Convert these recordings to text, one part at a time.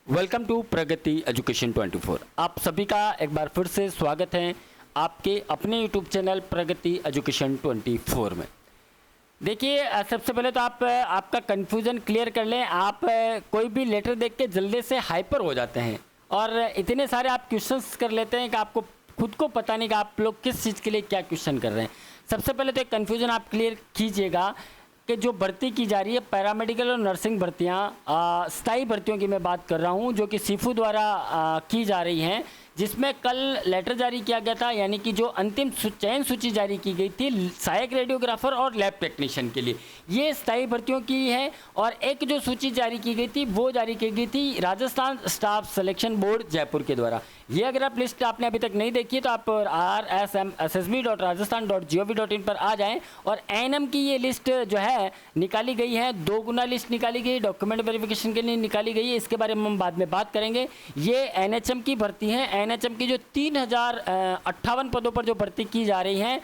Welcome to Pragati education 24। आप सभी का एक बार फिर से स्वागत है आपके अपने यूट्यूब चैनल प्रगति एजुकेशन 24 में। देखिए, सबसे पहले तो आप आपका कन्फ्यूज़न क्लियर कर लें। आप कोई भी लेटर देख के जल्दी से हाइपर हो जाते हैं और इतने सारे आप क्वेश्चंस कर लेते हैं कि आपको खुद को पता नहीं कि आप लोग किस चीज़ के लिए क्या क्वेश्चन कर रहे हैं। सबसे पहले तो एक कन्फ्यूज़न आप क्लियर कीजिएगा कि जो भर्ती की जा रही है पैरामेडिकल और नर्सिंग भर्तियां, स्थायी भर्तियों की मैं बात कर रहा हूं, जो कि सीफू द्वारा की जा रही हैं, जिसमें कल लेटर जारी किया गया था, यानी कि जो अंतिम चयन सूची जारी की गई थी सहायक रेडियोग्राफर और लैब टेक्नीशियन के लिए, ये स्थायी भर्तियों की है। और एक जो सूची जारी की गई थी वो जारी की गई थी Rajasthan staff selection board Jaipur के द्वारा। ये अगर आप लिस्ट आपने अभी तक नहीं देखी है तो आप rsmssb.rajasthan.gov.in पर आ जाएं और एएनएम की ये लिस्ट जो है निकाली गई है, 2 गुना लिस्ट निकाली गई, डॉक्यूमेंट वेरिफिकेशन के लिए निकाली गई है। इसके बारे में हम बाद में बात करेंगे। ये एनएचएम की भर्ती है। एनएचएम की जो 3058 पदों पर जो भर्ती की जा रही है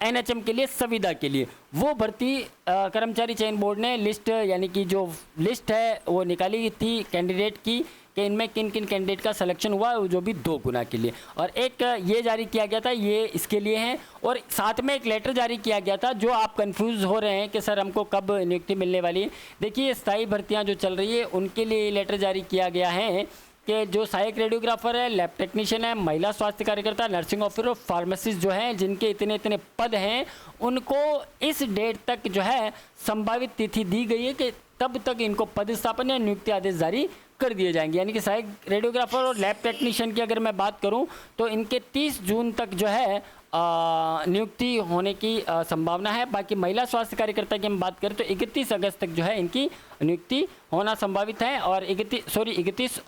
एनएचएम के लिए, संविदा के लिए, वो भर्ती कर्मचारी चयन बोर्ड ने लिस्ट, यानी कि जो लिस्ट है वो निकाली थी कैंडिडेट की कि इनमें किन किन कैंडिडेट का सिलेक्शन हुआ, जो भी 2 गुना के लिए। और एक ये जारी किया गया था, ये इसके लिए है। और साथ में एक लेटर जारी किया गया था, जो आप कंफ्यूज हो रहे हैं कि सर हमको कब नियुक्ति मिलने वाली है। देखिए, स्थायी भर्तियां जो चल रही है उनके लिए ये लेटर जारी किया गया है कि जो सहायक रेडियोग्राफर है, लैब टेक्नीशियन है, महिला स्वास्थ्य कार्यकर्ता, नर्सिंग ऑफिसर और फार्मासिस्ट जो हैं, जिनके इतने इतने पद हैं, उनको इस डेट तक जो है संभावित तिथि दी गई है कि तब तक इनको पदस्थापन या नियुक्ति आदेश जारी कर दिए जाएंगे। यानी कि सहायक रेडियोग्राफर और लैब टेक्नीशियन की अगर मैं बात करूं तो इनके 30 जून तक जो है नियुक्ति होने की संभावना है। बाकी महिला स्वास्थ्य कार्यकर्ता की हम बात करें तो 31 अगस्त तक जो है इनकी नियुक्ति होना संभावित है और 31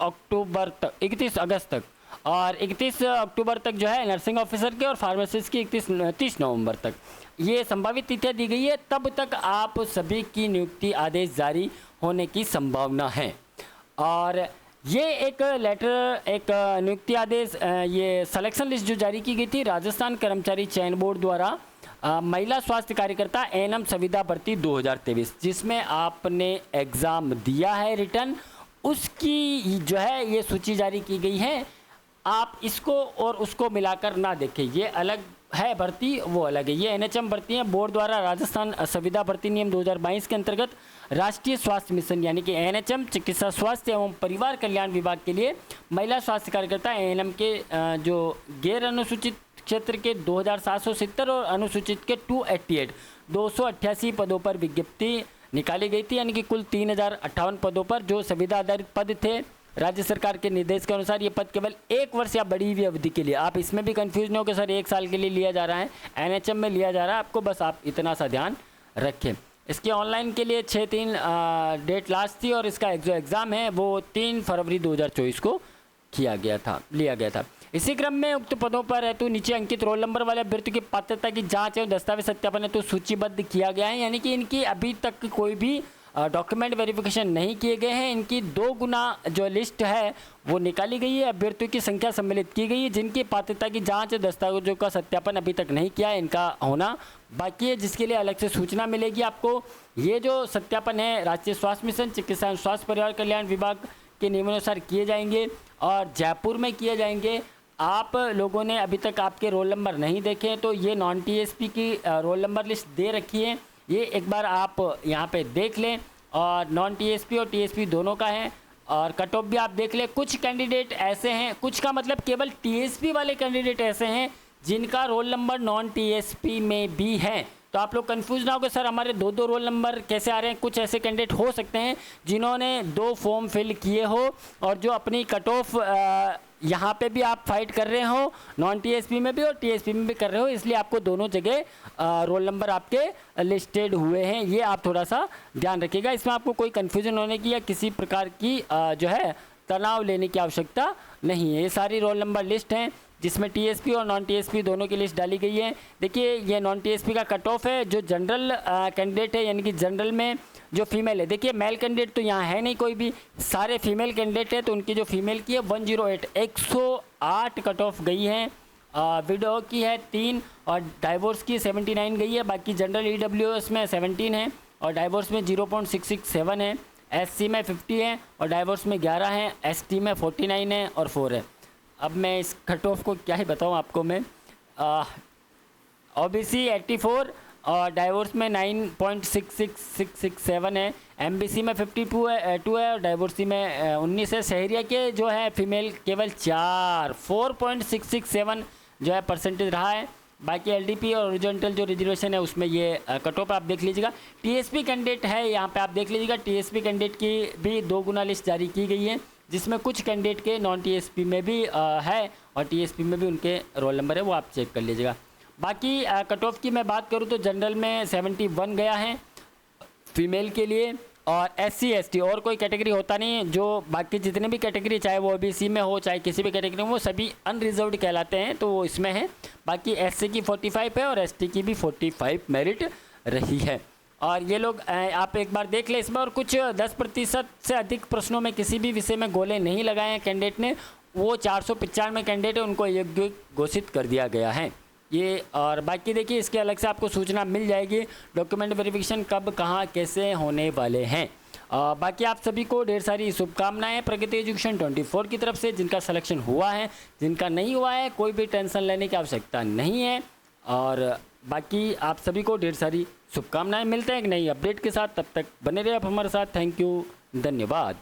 अगस्त तक, और 31 अक्टूबर तक जो है नर्सिंग ऑफिसर के और फार्मासिस्ट की 30 नवंबर तक ये संभावित तिथियां दी गई है। तब तक आप सभी की नियुक्ति आदेश जारी होने की संभावना है। और ये एक लेटर, एक नियुक्ति आदेश, ये सिलेक्शन लिस्ट जो जारी की गई थी राजस्थान कर्मचारी चयन बोर्ड द्वारा महिला स्वास्थ्य कार्यकर्ता एएनएम संविदा भर्ती 2023, जिसमें आपने एग्ज़ाम दिया है रिटर्न, उसकी जो है ये सूची जारी की गई है। आप इसको और उसको मिलाकर ना देखें, ये अलग है भर्ती, वो अलग है। ये एनएचएम भर्ती है बोर्ड द्वारा राजस्थान संविदा भर्ती नियम 2022 के अंतर्गत राष्ट्रीय स्वास्थ्य मिशन, यानी कि एनएचएम चिकित्सा स्वास्थ्य एवं परिवार कल्याण विभाग के लिए महिला स्वास्थ्य कार्यकर्ता एएनएम के जो गैर अनुसूचित क्षेत्र के 2770 और अनुसूचित के 288 पदों पर विज्ञप्ति निकाली गई थी। यानी कि कुल 3058 पदों पर जो संविदा आधारित पद थे, राज्य सरकार के निर्देश के अनुसार ये पद केवल 1 वर्ष या बढ़ी हुई अवधि के लिए, आप इसमें भी कंफ्यूज नहीं हो कि सर 1 साल के लिए लिया जा रहा है, एनएचएम में लिया जा रहा है, आपको बस आप इतना सा ध्यान रखें। इसके ऑनलाइन के लिए 6/3 डेट लास्ट थी और इसका जो एग्ज़ाम है वो 3 फरवरी 2024 को लिया गया था। इसी क्रम में उक्त पदों पर हेतु नीचे अंकित रोल नंबर वाले अभ्यर्थी की पात्रता की जांच एवं दस्तावेज सत्यापन हेतु सूचीबद्ध किया गया है। यानी कि इनकी अभी तक कोई भी डॉक्यूमेंट वेरिफिकेशन नहीं किए गए हैं। इनकी 2 गुना जो लिस्ट है वो निकाली गई है, अभ्यर्थियों की संख्या सम्मिलित की गई है, जिनकी पात्रता की जांच दस्तावेजों का सत्यापन अभी तक नहीं किया है, इनका होना बाकी है, जिसके लिए अलग से सूचना मिलेगी आपको। ये जो सत्यापन है राष्ट्रीय स्वास्थ्य मिशन चिकित्सा एवं स्वास्थ्य परिवार कल्याण विभाग के नियमानुसार किए जाएंगे और जयपुर में किए जाएंगे। आप लोगों ने अभी तक आपके रोल नंबर नहीं देखे हैं तो ये नॉन टीएसपी की रोल नंबर लिस्ट दे रखी है, ये एक बार आप यहाँ पे देख लें। और नॉन टीएसपी और टीएसपी दोनों का है और कट ऑफ भी आप देख लें। कुछ कैंडिडेट ऐसे हैं, कुछ का मतलब केवल टीएसपी वाले कैंडिडेट ऐसे हैं जिनका रोल नंबर नॉन टीएसपी में भी है। तो आप लोग कंफ्यूज ना हो कि सर हमारे 2 रोल नंबर कैसे आ रहे हैं। कुछ ऐसे कैंडिडेट हो सकते हैं जिन्होंने 2 फॉर्म फिल किए हो और जो अपनी कट ऑफ यहाँ पे भी आप फाइट कर रहे हो, नॉन टीएसपी में भी और टीएसपी में भी कर रहे हो, इसलिए आपको दोनों जगह रोल नंबर आपके लिस्टेड हुए हैं। ये आप थोड़ा सा ध्यान रखिएगा। इसमें आपको कोई कन्फ्यूजन होने की या किसी प्रकार की जो है तनाव लेने की आवश्यकता नहीं है। ये सारी रोल नंबर लिस्ट हैं जिसमें टीएसपी और नॉन टीएसपी दोनों की लिस्ट डाली गई है। देखिए, ये नॉन टीएसपी का कट ऑफ है, जो जनरल कैंडिडेट है, यानी कि जनरल में जो फीमेल है, देखिए मेल कैंडिडेट तो यहाँ है नहीं कोई भी, सारे फीमेल कैंडिडेट है, तो उनकी जो फीमेल की है 108 कट ऑफ गई है। विडो की है 3 और डाइवोर्स की 79 गई है। बाकी जनरल ईडब्ल्यूएस में 17 है और डाइवोर्स में 0.667 है। SC में 50 है और डाइवोर्स में 11 है, ST में 49 है और 4 है। अब मैं इस कट ऑफ को क्या ही बताऊँ आपको मैं। OBC 84 और डाइवोर्स में 9.66667 है, MBC में 52 है 2 है और डाइवोर्सी में 19 है। शहरिया के जो है फीमेल केवल 4.667 जो है परसेंटेज रहा है। बाकी LDP और ओरिजेंटल जो रिजर्वेशन है उसमें ये कट ऑफ आप देख लीजिएगा। TSP कैंडिडेट है यहाँ पे आप देख लीजिएगा, TSP कैंडिडेट की भी 2 गुना लिस्ट जारी की गई है, जिसमें कुछ कैंडिडेट के नॉन TSP में भी है और TSP में भी उनके रोल नंबर है, वो आप चेक कर लीजिएगा। बाकी कट ऑफ की मैं बात करूँ तो जनरल में 71 गया है फीमेल के लिए, और SC ST और कोई कैटेगरी होता नहीं है। जो बाकी जितने भी कैटेगरी, चाहे वो OBC में हो चाहे किसी भी कैटेगरी में, वो सभी अनरिजर्व्ड कहलाते हैं, तो वो इसमें है। बाकी SC की 45 है और ST की भी 45 मेरिट रही है। और ये लोग आप एक बार देख लें इसमें, और कुछ 10% से अधिक प्रश्नों में किसी भी विषय में गोले नहीं लगाए हैं कैंडिडेट ने, वो 495 कैंडिडेट है, उनको योग्य घोषित कर दिया गया है ये। और बाकी देखिए इसके अलग से आपको सूचना मिल जाएगी, डॉक्यूमेंट वेरिफिकेशन कब कहाँ कैसे होने वाले हैं। बाकी आप सभी को ढेर सारी शुभकामनाएं प्रगति एजुकेशन 24 की तरफ से। जिनका सिलेक्शन हुआ है, जिनका नहीं हुआ है, कोई भी टेंशन लेने की आवश्यकता नहीं है। और बाकी आप सभी को ढेर सारी शुभकामनाएं। मिलते हैं एक नई अपडेट के साथ, तब तक बने रहिए आप हमारे साथ। थैंक यू, धन्यवाद।